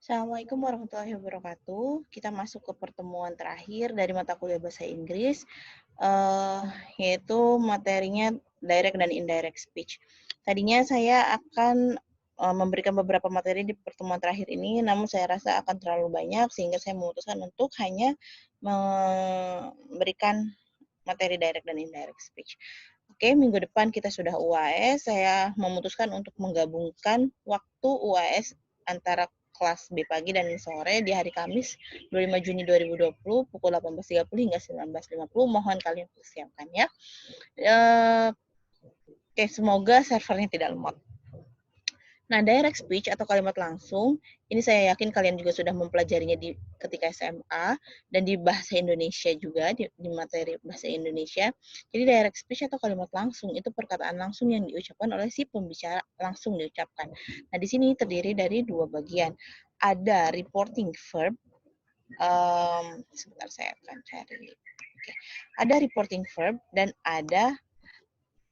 Assalamualaikum warahmatullahi wabarakatuh. Kita masuk ke pertemuan terakhir dari mata kuliah bahasa Inggris, eh, yaitu materinya direct dan indirect speech. Tadinya saya akan memberikan beberapa materi di pertemuan terakhir ini, namun saya rasa akan terlalu banyak sehingga saya memutuskan untuk hanya memberikan materi direct dan indirect speech. Oke, minggu depan kita sudah UAS. Saya memutuskan untuk menggabungkan waktu UAS antara kelas B pagi dan sore di hari Kamis 25 Juni 2020 pukul 18.30 hingga 19.50. Mohon kalian persiapkan ya. Oke, semoga servernya tidak lemot. Nah, direct speech atau kalimat langsung, ini saya yakin kalian juga sudah mempelajarinya ketika SMA dan di bahasa Indonesia juga, di materi bahasa Indonesia. Jadi direct speech atau kalimat langsung itu perkataan langsung yang diucapkan oleh si pembicara langsung diucapkan. Nah, di sini terdiri dari dua bagian. Ada reporting verb, sebentar saya akan cari. Oke. Ada reporting verb dan ada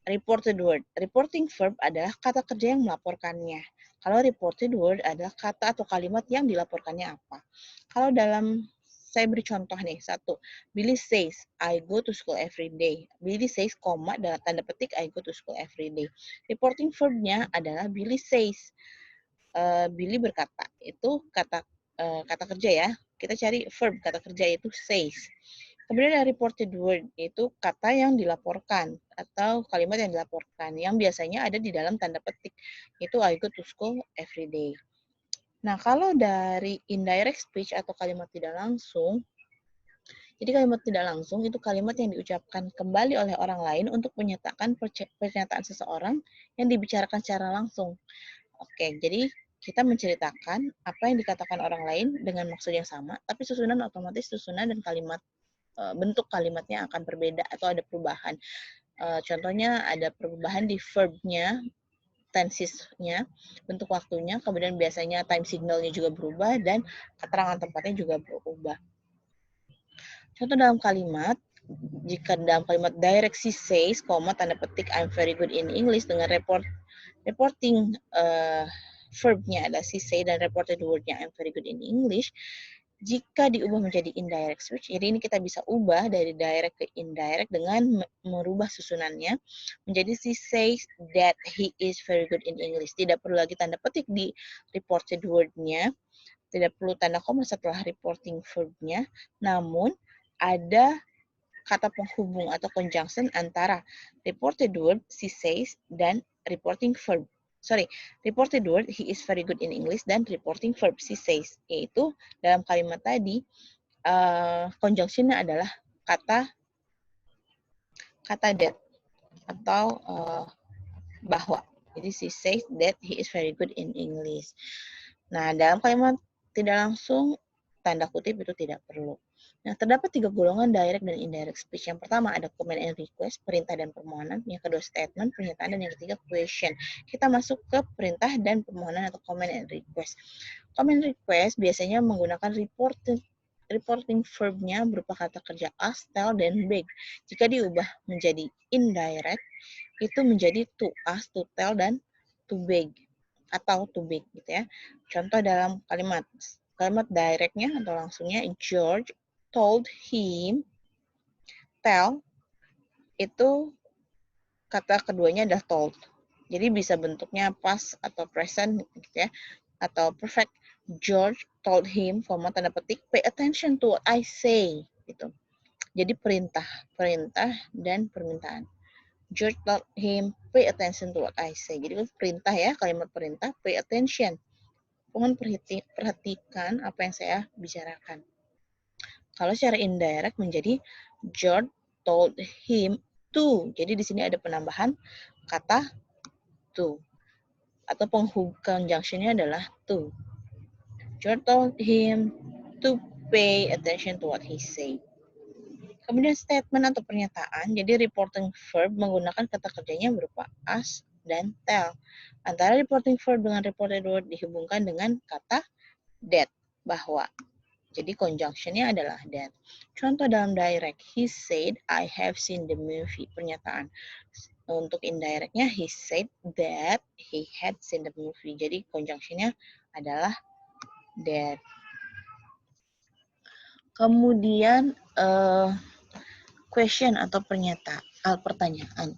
reported word. Reporting verb adalah kata kerja yang melaporkannya. Kalau reported word adalah kata atau kalimat yang dilaporkannya apa. Kalau saya beri contoh nih, satu. Billy says, I go to school every day. Billy says, koma, dalam tanda petik, I go to school every day. Reporting verb-nya adalah Billy says. Billy berkata. Itu kata kerja ya. Kita cari verb, kata kerja itu says. Kemudian ada reported word, yaitu kata yang dilaporkan atau kalimat yang dilaporkan, yang biasanya ada di dalam tanda petik, yaitu I go to school every day. Nah, kalau dari indirect speech atau kalimat tidak langsung, jadi kalimat tidak langsung itu kalimat yang diucapkan kembali oleh orang lain untuk menyatakan pernyataan seseorang yang dibicarakan secara langsung. Oke, jadi kita menceritakan apa yang dikatakan orang lain dengan maksud yang sama, tapi otomatis susunan dan kalimat bentuk kalimatnya akan berbeda atau ada perubahan. Contohnya ada perubahan di verb-nya, tenses-nya, bentuk waktunya, kemudian biasanya time signal-nya juga berubah, dan keterangan tempatnya juga berubah. Contoh dalam kalimat, jika dalam kalimat direct she says, tanda petik I'm very good in English dengan reporting verb-nya ada she say dan reported word-nya I'm very good in English. Jika diubah menjadi indirect speech, jadi ini kita bisa ubah dari direct ke indirect dengan merubah susunannya menjadi she says that he is very good in English. Tidak perlu lagi tanda petik di reported word-nya, tidak perlu tanda koma setelah reporting verb-nya, namun ada kata penghubung atau conjunction antara reported word she says dan reporting verb. Reported word he is very good in English dan reporting verb she says, yaitu dalam kalimat tadi conjunction-nya adalah kata that atau bahwa. Jadi she says that he is very good in English. Nah, dalam kalimat tidak langsung tanda kutip itu tidak perlu. Nah, terdapat 3 golongan direct dan indirect speech. Yang pertama ada command and request, perintah dan permohonan. Yang kedua statement, pernyataan, dan yang ketiga question. Kita masuk ke perintah dan permohonan atau command and request. Command request biasanya menggunakan reporting verb-nya berupa kata kerja ask, tell, dan beg. Jika diubah menjadi indirect, itu menjadi to ask, to tell, dan to beg atau to beg gitu ya. Contoh dalam kalimat directnya atau langsungnya, George told him, tell itu kata keduanya adalah told. Jadi bisa bentuknya past atau present gitu ya, atau perfect. George told him, tanda petik, pay attention to what I say gitu. Jadi perintah dan permintaan. George told him, pay attention to what I say. Jadi perintah ya, kalimat perintah, pay attention. Mohon perhatikan apa yang saya bicarakan. Kalau secara indirect menjadi George told him to. Jadi di sini ada penambahan kata to. Atau conjunction-nya adalah to. George told him to pay attention to what he said. Kemudian statement atau pernyataan. Jadi reporting verb menggunakan kata kerjanya berupa ask dan tell. Antara reporting verb dengan reported word dihubungkan dengan kata that, bahwa. Jadi conjunction-nya adalah that. Contoh dalam direct, he said, I have seen the movie. Pernyataan. Untuk indirect-nya, he said that he had seen the movie. Jadi conjunction-nya adalah that. Kemudian question atau pertanyaan.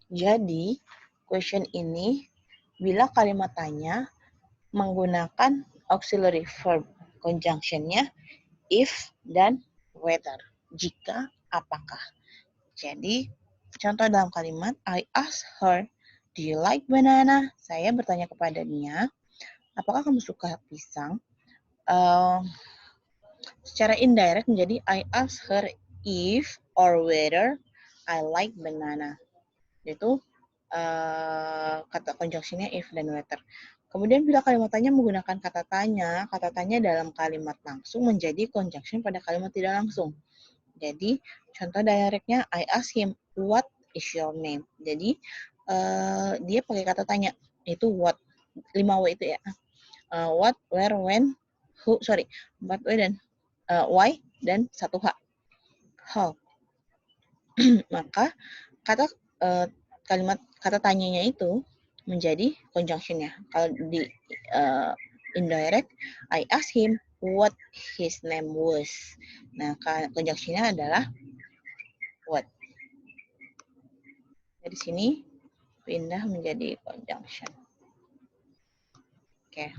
Jadi, question ini bila kalimat tanya menggunakan auxiliary verb conjunction-nya if dan whether. Jika, apakah. Jadi, contoh dalam kalimat, I asked her, do you like banana? Saya bertanya kepada dia, apakah kamu suka pisang? Secara indirect menjadi I asked her if or whether I like banana. Itu kata conjunction-nya if dan whether. Kemudian bila kalimat tanya menggunakan kata tanya dalam kalimat langsung menjadi conjunction pada kalimat tidak langsung. Jadi, contoh directnya I ask him, what is your name? Jadi, dia pakai kata tanya, itu what, 5W itu ya. What, where, when, who, what, where, dan why, dan 1H. How. Maka, kalimat kata tanyanya itu menjadi conjunction-nya. Kalau di indirect, I ask him what his name was. Nah, conjunction-nya adalah what. Dari sini pindah menjadi conjunction. Oke.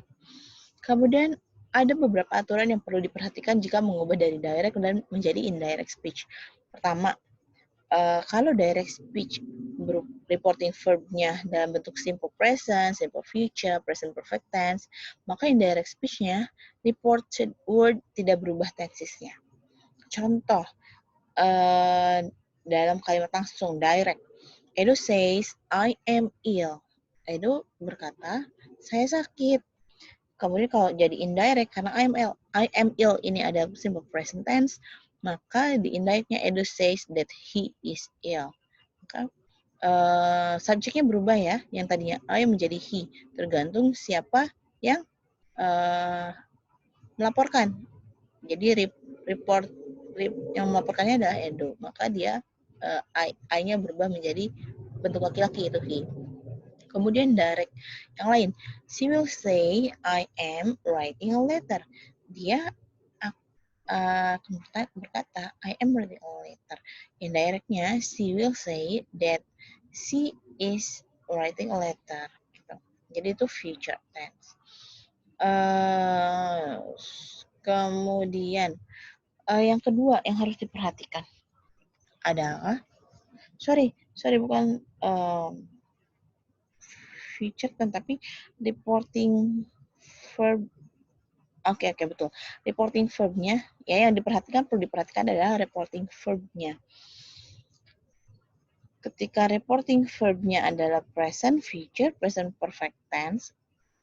Kemudian ada beberapa aturan yang perlu diperhatikan jika mengubah dari direct dan menjadi indirect speech. Pertama, kalau direct speech reporting verb-nya dalam bentuk simple present, simple future, present perfect tense, maka indirect speech-nya reported word tidak berubah tensesnya. Contoh, dalam kalimat langsung, direct. Edo says, I am ill. Edo berkata, saya sakit. Kemudian kalau jadi indirect, karena I am ill ini ada simple present tense, maka di indirectnya Edo says that he is ill. Maka subjeknya berubah ya, yang tadinya I menjadi he, tergantung siapa yang melaporkan. Jadi yang melaporkannya adalah Edo, maka dia I-nya berubah menjadi bentuk laki-laki, itu he. Kemudian direct yang lain, she will say I am writing a letter. Dia berkata I am writing a letter. Indirectnya she will say that she is writing a letter. Gitu. Jadi itu future tense. Kemudian yang kedua yang harus diperhatikan adalah bukan future kan, tapi reporting verb. Oke, betul. Reporting verb-nya, ya yang perlu diperhatikan adalah reporting verb-nya. Ketika reporting verb-nya adalah present future, present perfect tense,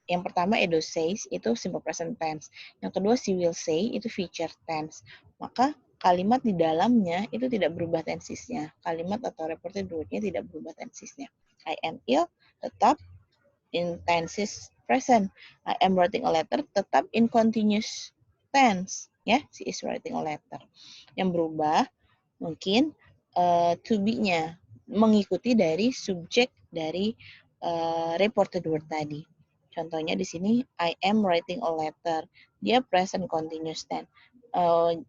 yang pertama Edo says itu simple present tense. Yang kedua she will say itu future tense. Maka kalimat di dalamnya itu tidak berubah tensesnya. Kalimat atau reported word-nya tidak berubah tensesnya. I am ill tetap in tenses present. I am writing a letter tetap in continuous tense. Ya, she is writing a letter. Yang berubah mungkin to be-nya mengikuti dari subjek dari reported word tadi. Contohnya di sini I am writing a letter. Dia present continuous tense.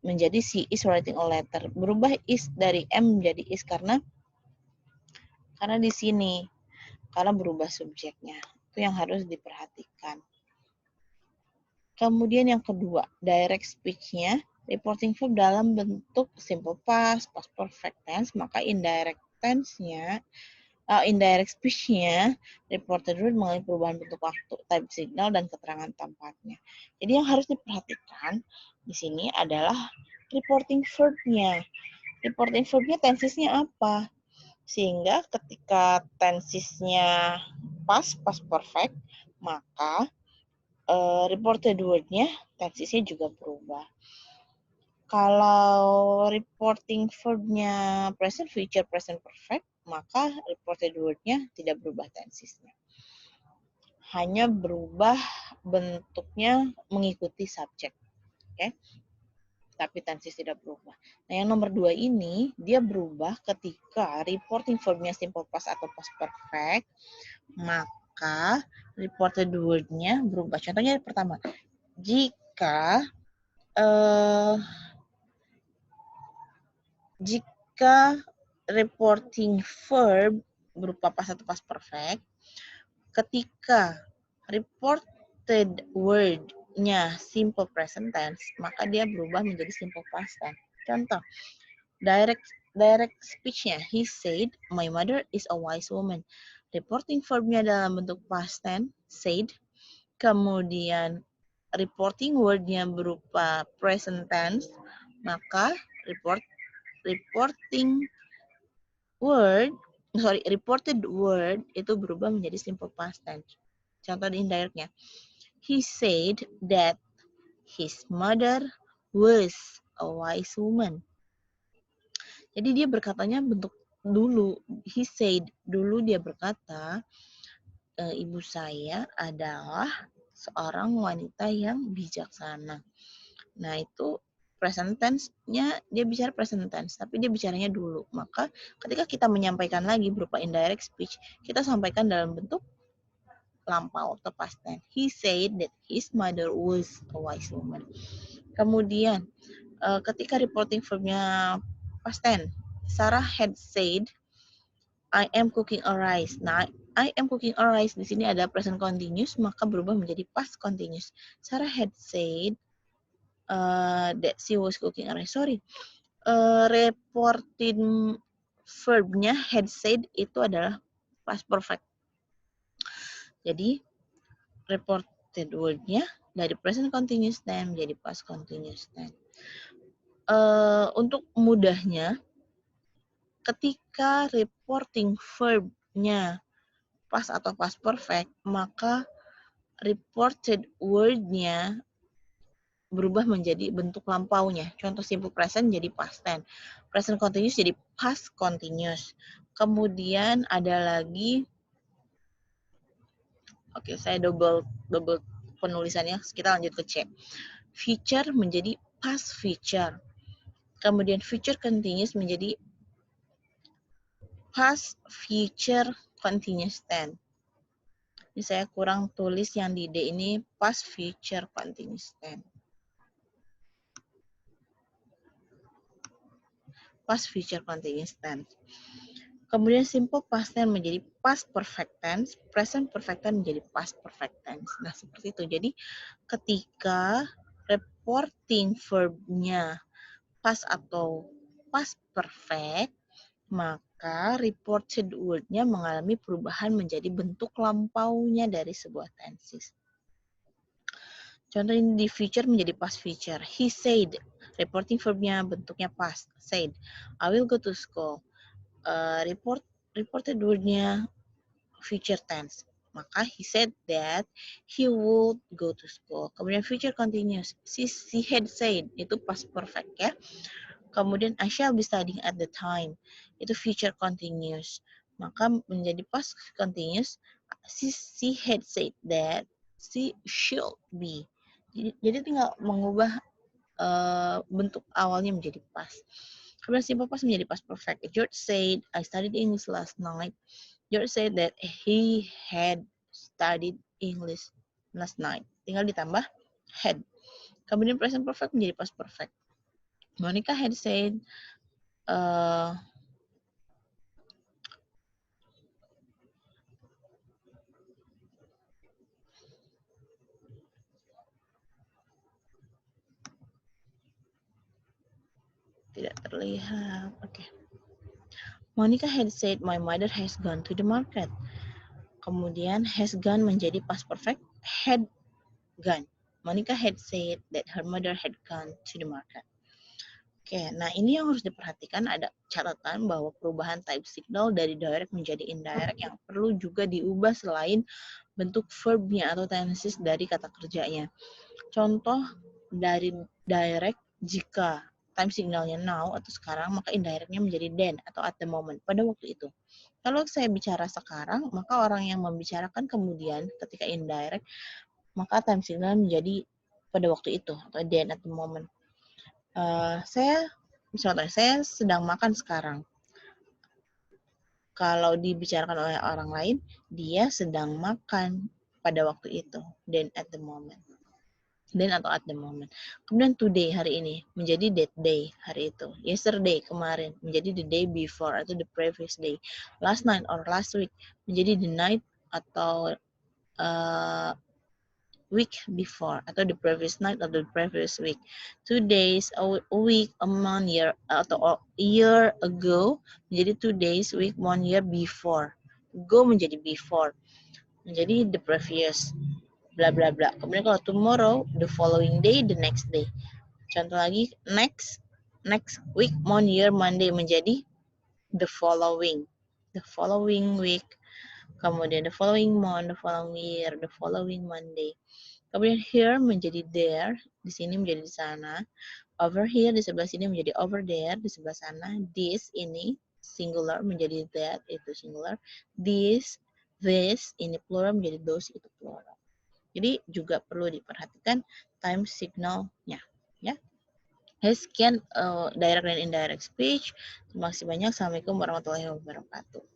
Menjadi she is writing a letter. Berubah is dari am menjadi is karena di sini karena berubah subjeknya. Itu yang harus diperhatikan. Kemudian yang kedua, direct speech-nya reporting verb dalam bentuk simple past, past perfect tense, maka indirect tense-nya indirect speech-nya reported word mengalami perubahan bentuk waktu, type signal, dan keterangan tempatnya. Jadi yang harus diperhatikan di sini adalah reporting verb-nya. Reporting verb-nya tensesnya apa? Sehingga ketika tensesnya past perfect, maka reported word-nya tensesnya juga berubah. Kalau reporting verb-nya present future, present perfect, maka reported word-nya tidak berubah tensesnya. Hanya berubah bentuknya mengikuti subjek. Oke? Tapi tenses tidak berubah. Nah, yang nomor 2 ini, dia berubah ketika reporting verb-nya simple past atau past perfect, maka reported word-nya berubah. Contohnya pertama, jika reporting verb berupa past atau past perfect, ketika reported word-nya simple present tense, maka dia berubah menjadi simple past tense. Contoh, direct speech-nya, he said, my mother is a wise woman. Reporting verb-nya dalam bentuk past tense, said. Kemudian reporting word-nya berupa present tense, maka reported word itu berubah menjadi simple past tense. Contoh di indirectnya, he said that his mother was a wise woman. Jadi dia berkatanya bentuk dulu. He said, dulu dia berkata, ibu saya adalah seorang wanita yang bijaksana. Nah, itu present tense-nya, dia bicara present tense, tapi dia bicaranya dulu. Maka ketika kita menyampaikan lagi berupa indirect speech, kita sampaikan dalam bentuk lampau atau past tense. He said that his mother was a wise woman. Kemudian, ketika reporting verb-nya past tense, Sarah had said, I am cooking a rice. Nah, I am cooking a rice di sini ada present continuous, maka berubah menjadi past continuous. Sarah had said that she was cooking a rice. Sorry, reporting verb-nya had said itu adalah past perfect. Jadi, reported word-nya dari present continuous tense menjadi past continuous tense. Untuk mudahnya, ketika reporting verb-nya past atau past perfect, maka reported word-nya berubah menjadi bentuk lampaunya. Contoh simple present jadi past tense. Present continuous jadi past continuous. Kemudian ada lagi, oke, saya double penulisannya, kita lanjut ke C. Future menjadi past future. Kemudian future continuous menjadi past future continuous tense. Ini saya kurang tulis yang di D ini past future continuous tense. Past future continuous tense. Kemudian simple past tense menjadi past perfect tense, present perfect tense menjadi past perfect tense. Nah, seperti itu. Jadi, ketika reporting verb-nya past atau past perfect, maka reported word-nya mengalami perubahan menjadi bentuk lampaunya dari sebuah tenses. Contoh ini di future menjadi past future. He said, reporting verb-nya bentuknya past, said. I will go to school. Reported word-nya future tense. Maka he said that he would go to school. Kemudian future continuous. She had said, itu past perfect ya. Kemudian I shall be studying at the time. Itu future continuous. Maka menjadi past continuous. She had said that she should be. Jadi tinggal mengubah bentuk awalnya menjadi past. Kemudian simple past menjadi past perfect. George said, I studied English last night. George said that he had studied English last night. Tinggal ditambah had. Kemudian present perfect menjadi past perfect. Monica had said, tidak terlihat. Oke. Monica had said, my mother has gone to the market. Kemudian has gone menjadi past perfect, had gone. Monica had said that her mother had gone to the market. Oke, nah ini yang harus diperhatikan, ada catatan bahwa perubahan type signal dari direct menjadi indirect yang perlu juga diubah selain bentuk verb-nya atau tenses dari kata kerjanya. Contoh dari direct, jika time signalnya now atau sekarang, maka indirectnya menjadi then atau at the moment, pada waktu itu. Kalau saya bicara sekarang, maka orang yang membicarakan kemudian ketika indirect, maka time signal menjadi pada waktu itu atau then at the moment. Misalnya saya sedang makan sekarang. Kalau dibicarakan oleh orang lain, dia sedang makan pada waktu itu, then at the moment. then atau at the moment. Kemudian today, hari ini, menjadi that day, hari itu. Yesterday, kemarin, menjadi the day before atau the previous day. Last night or last week, menjadi the night atau week before atau the previous night atau the previous week. 2 days, a week, a month, year atau a year ago menjadi 2 days, week, 1 year before. Go menjadi before, menjadi the previous, bla bla bla. Kemudian kalau tomorrow, the following day, the next day. Contoh lagi, next week, month, year, Monday menjadi the following week. Kemudian the following month, the following year, the following Monday. Kemudian here menjadi there, di sini menjadi di sana. Over here di sebelah sini menjadi over there, di sebelah sana. This ini singular menjadi that, itu singular. This ini plural menjadi those, itu plural. Jadi juga perlu diperhatikan time signalnya, ya. Sekian direct dan indirect speech. Terima kasih banyak. Assalamualaikum warahmatullahi wabarakatuh.